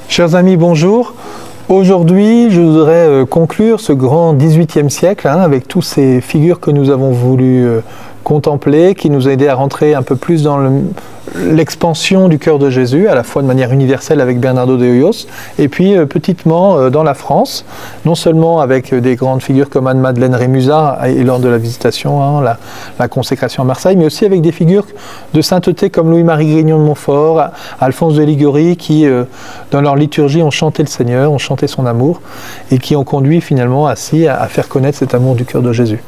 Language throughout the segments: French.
Chers amis, bonjour. Aujourd'hui, je voudrais conclure ce grand XVIIIe siècle avec toutes ces figures que nous avons voulu contempler, qui nous ont aidé à rentrer un peu plus dans l'expansion du cœur de Jésus, à la fois de manière universelle avec Bernardo de Hoyos, et puis petitement dans la France, non seulement avec des grandes figures comme Anne-Madeleine Rémusat et lors de la visitation, la consécration à Marseille, mais aussi avec des figures de sainteté comme Louis-Marie Grignon de Montfort, Alphonse de Liguori, qui dans leur liturgie ont chanté le Seigneur, ont chanté son amour, et qui ont conduit finalement ainsi à faire connaître cet amour du cœur de Jésus.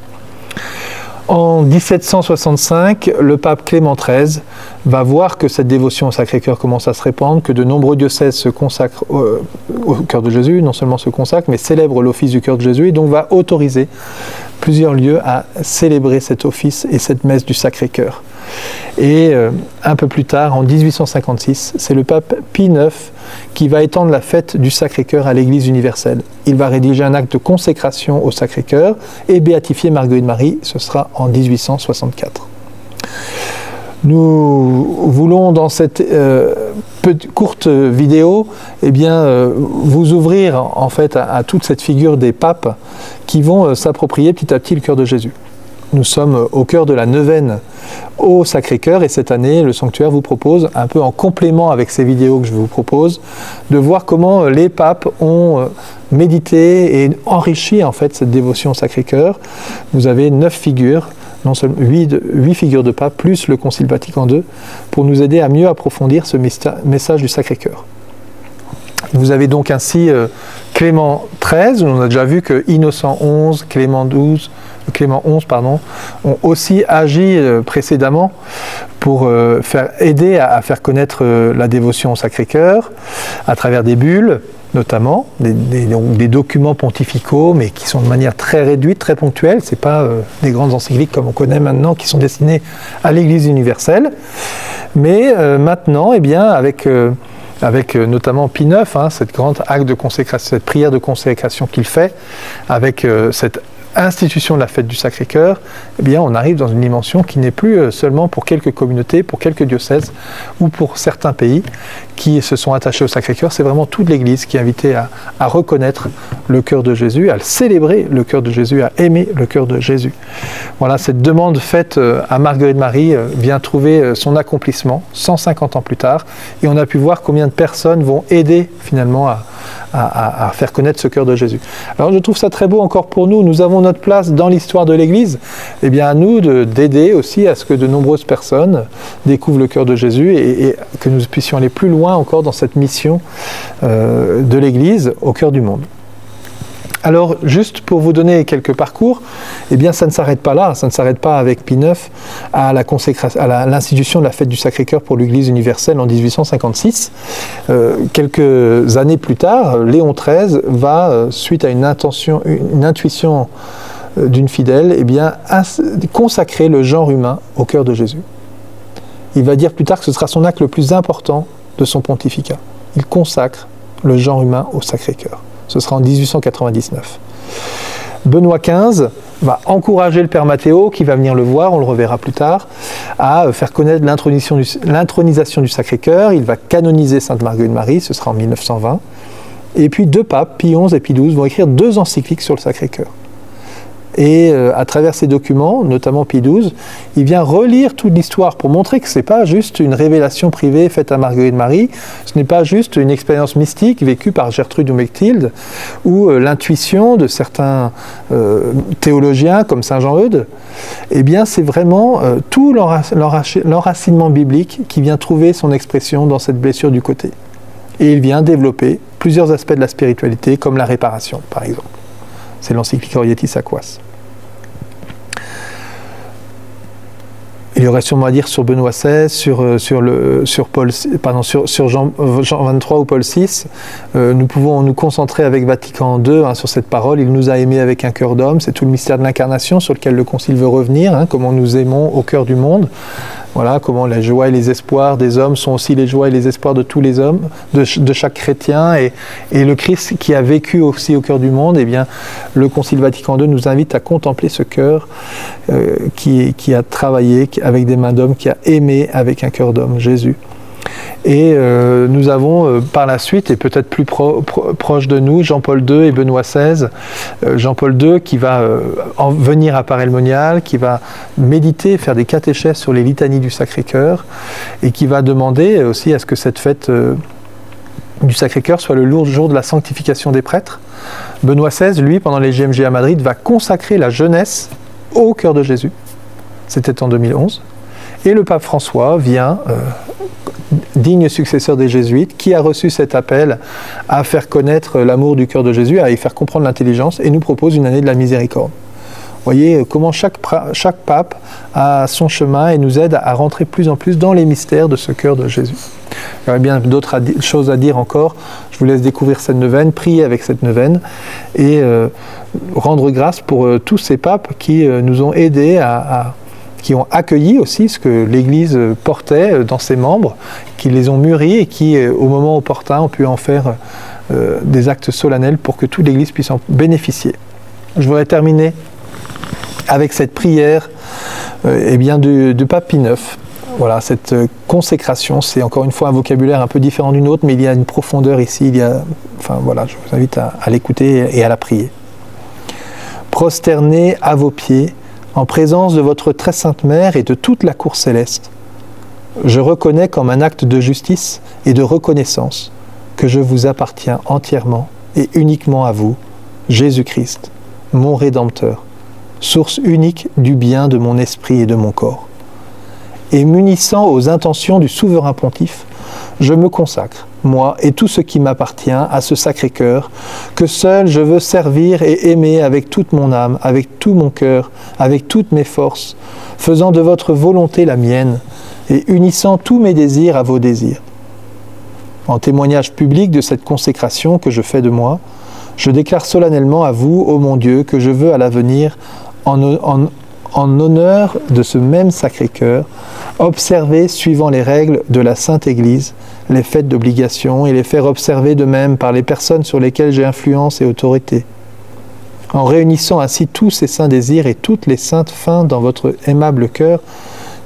En 1765, le pape Clément XIII va voir que cette dévotion au Sacré-Cœur commence à se répandre, que de nombreux diocèses se consacrent au cœur de Jésus, non seulement se consacrent, mais célèbrent l'office du cœur de Jésus, et donc va autoriser plusieurs lieux à célébrer cet office et cette messe du Sacré-Cœur. Et un peu plus tard, en 1856, c'est le pape Pie IX qui va étendre la fête du Sacré-Cœur à l'Église universelle. Il va rédiger un acte de consécration au Sacré-Cœur et béatifier Marguerite Marie, ce sera en 1864. Nous voulons dans cette courte vidéo vous ouvrir en fait à toute cette figure des papes qui vont s'approprier petit à petit le cœur de Jésus. Nous sommes au cœur de la neuvaine au Sacré-Cœur et cette année, le Sanctuaire vous propose, un peu en complément avec ces vidéos que je vous propose, de voir comment les papes ont médité et enrichi en fait cette dévotion au Sacré-Cœur. Vous avez 9 figures, non seulement 8 figures de papes, plus le Concile Vatican II, pour nous aider à mieux approfondir ce message du Sacré-Cœur. Vous avez donc ainsi Clément XIII, on a déjà vu que Innocent XI, Clément XI, ont aussi agi précédemment pour aider à faire connaître la dévotion au Sacré-Cœur, à travers des bulles, notamment, des documents pontificaux, mais qui sont de manière très réduite, très ponctuelle. Ce n'est pas des grandes encycliques comme on connaît maintenant, qui sont destinées à l'Église universelle. Mais maintenant, avec notamment Pie IX, cette grande acte de consécration, cette prière de consécration qu'il fait, avec cette institution de la fête du Sacré-Cœur, on arrive dans une dimension qui n'est plus seulement pour quelques communautés, pour quelques diocèses ou pour certains pays qui se sont attachés au Sacré-Cœur. C'est vraiment toute l'Église qui est invitée à reconnaître le cœur de Jésus, à célébrer le cœur de Jésus, à aimer le cœur de Jésus. Voilà, cette demande faite à Marguerite Marie vient trouver son accomplissement 150 ans plus tard, et on a pu voir combien de personnes vont aider finalement à faire connaître ce cœur de Jésus. Alors je trouve ça très beau encore pour nous. Nous avons notre place dans l'histoire de l'Église. À nous d'aider aussi à ce que de nombreuses personnes découvrent le cœur de Jésus et que nous puissions aller plus loin encore dans cette mission de l'Église au cœur du monde. Alors, juste pour vous donner quelques parcours, ça ne s'arrête pas là, ça ne s'arrête pas avec Pie IX à l'institution de la fête du Sacré-Cœur pour l'Église universelle en 1856. Quelques années plus tard, Léon XIII va, suite à une intuition d'une fidèle, consacrer le genre humain au cœur de Jésus. Il va dire plus tard que ce sera son acte le plus important de son pontificat. Il consacre le genre humain au Sacré-Cœur. Ce sera en 1899. Benoît XV va encourager le Père Matthéo, qui va venir le voir, on le reverra plus tard, à faire connaître l'intronisation du Sacré-Cœur. Il va canoniser Sainte Marguerite Marie, ce sera en 1920. Et puis 2 papes, Pie XI et Pie XII, vont écrire 2 encycliques sur le Sacré-Cœur. Et à travers ces documents, notamment Pie XII, il vient relire toute l'histoire pour montrer que ce n'est pas juste une révélation privée faite à Marguerite Marie, ce n'est pas juste une expérience mystique vécue par Gertrude ou Mechtilde, ou l'intuition de certains théologiens comme Saint Jean-Eudes. C'est vraiment tout l'enracinement biblique qui vient trouver son expression dans cette blessure du côté. Et il vient développer plusieurs aspects de la spiritualité, comme la réparation, par exemple. C'est l'encyclique Orietis Aquas. Il y aurait sûrement à dire sur Benoît XVI, sur Jean XXIII ou Paul VI. Nous pouvons nous concentrer avec Vatican II sur cette parole. Il nous a aimés avec un cœur d'homme. C'est tout le mystère de l'incarnation sur lequel le Concile veut revenir. Comment nous aimons au cœur du monde. Voilà, comment les joies et les espoirs des hommes sont aussi les joies et les espoirs de tous les hommes, de chaque chrétien. Et le Christ qui a vécu aussi au cœur du monde, le Concile Vatican II nous invite à contempler ce cœur qui a travaillé avec des mains d'homme, qui a aimé avec un cœur d'homme, Jésus. Et nous avons par la suite, et peut-être plus proche de nous, Jean-Paul II et Benoît XVI. Jean-Paul II qui va venir à Paray-le-Monial, qui va méditer, faire des catéchèses sur les litanies du Sacré-Cœur, et qui va demander aussi à ce que cette fête du Sacré-Cœur soit le jour de la sanctification des prêtres. Benoît XVI, lui, pendant les JMJ à Madrid, va consacrer la jeunesse au cœur de Jésus. C'était en 2011. Et le pape François vient, digne successeur des jésuites, qui a reçu cet appel à faire connaître l'amour du cœur de Jésus, à y faire comprendre l'intelligence, et nous propose une année de la miséricorde. Vous voyez comment chaque pape a son chemin et nous aide à rentrer plus en plus dans les mystères de ce cœur de Jésus. Il y aurait bien d'autres choses à dire encore. Je vous laisse découvrir cette neuvaine, prier avec cette neuvaine et rendre grâce pour tous ces papes qui nous ont aidés qui ont accueilli aussi ce que l'Église portait dans ses membres, qui les ont mûris et qui, au moment opportun, ont pu en faire des actes solennels pour que toute l'Église puisse en bénéficier. Je voudrais terminer avec cette prière du pape Pie IX. Voilà, cette consécration, c'est encore une fois un vocabulaire un peu différent d'une autre, mais il y a une profondeur ici, je vous invite à l'écouter et à la prier. Prosterné à vos pieds, en présence de votre très sainte mère et de toute la cour céleste, je reconnais comme un acte de justice et de reconnaissance que je vous appartiens entièrement et uniquement à vous, Jésus-Christ, mon Rédempteur, source unique du bien de mon esprit et de mon corps. Et m'unissant aux intentions du souverain pontife, je me consacre, moi et tout ce qui m'appartient, à ce Sacré-Cœur, que seul je veux servir et aimer avec toute mon âme, avec tout mon cœur, avec toutes mes forces, faisant de votre volonté la mienne, et unissant tous mes désirs à vos désirs. En témoignage public de cette consécration que je fais de moi, je déclare solennellement à vous, ô mon Dieu, que je veux à l'avenir, en honneur de ce même Sacré-Cœur, observer, suivant les règles de la Sainte Église, les fêtes d'obligation et les faire observer de même par les personnes sur lesquelles j'ai influence et autorité. En réunissant ainsi tous ces saints désirs et toutes les saintes fins dans votre aimable cœur,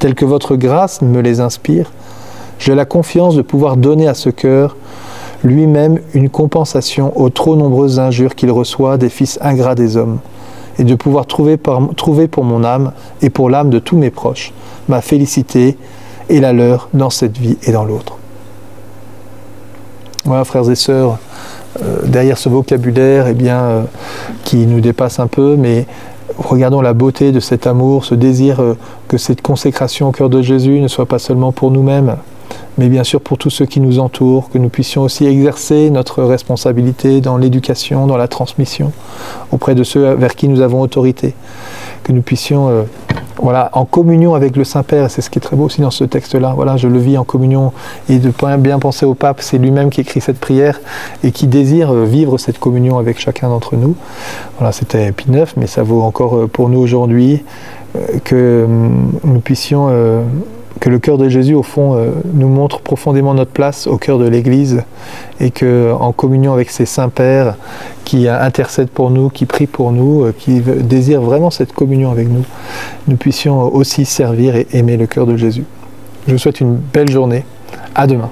tels que votre grâce me les inspire, j'ai la confiance de pouvoir donner à ce cœur lui-même une compensation aux trop nombreuses injures qu'il reçoit des fils ingrats des hommes, et de pouvoir trouver pour mon âme et pour l'âme de tous mes proches ma félicité et la leur dans cette vie et dans l'autre. Voilà, frères et sœurs, derrière ce vocabulaire qui nous dépasse un peu, mais regardons la beauté de cet amour, ce désir que cette consécration au cœur de Jésus ne soit pas seulement pour nous-mêmes, mais bien sûr pour tous ceux qui nous entourent, que nous puissions aussi exercer notre responsabilité dans l'éducation, dans la transmission, auprès de ceux vers qui nous avons autorité, que nous puissions, en communion avec le Saint-Père, et c'est ce qui est très beau aussi dans ce texte-là, je le vis en communion, et de bien penser au pape, c'est lui-même qui écrit cette prière, et qui désire vivre cette communion avec chacun d'entre nous. Voilà, c'était Pie IX, mais ça vaut encore pour nous aujourd'hui, que nous puissions... que le cœur de Jésus, au fond, nous montre profondément notre place au cœur de l'Église et qu'en communion avec ses saints pères qui intercèdent pour nous, qui prient pour nous, qui désirent vraiment cette communion avec nous, nous puissions aussi servir et aimer le cœur de Jésus. Je vous souhaite une belle journée. À demain.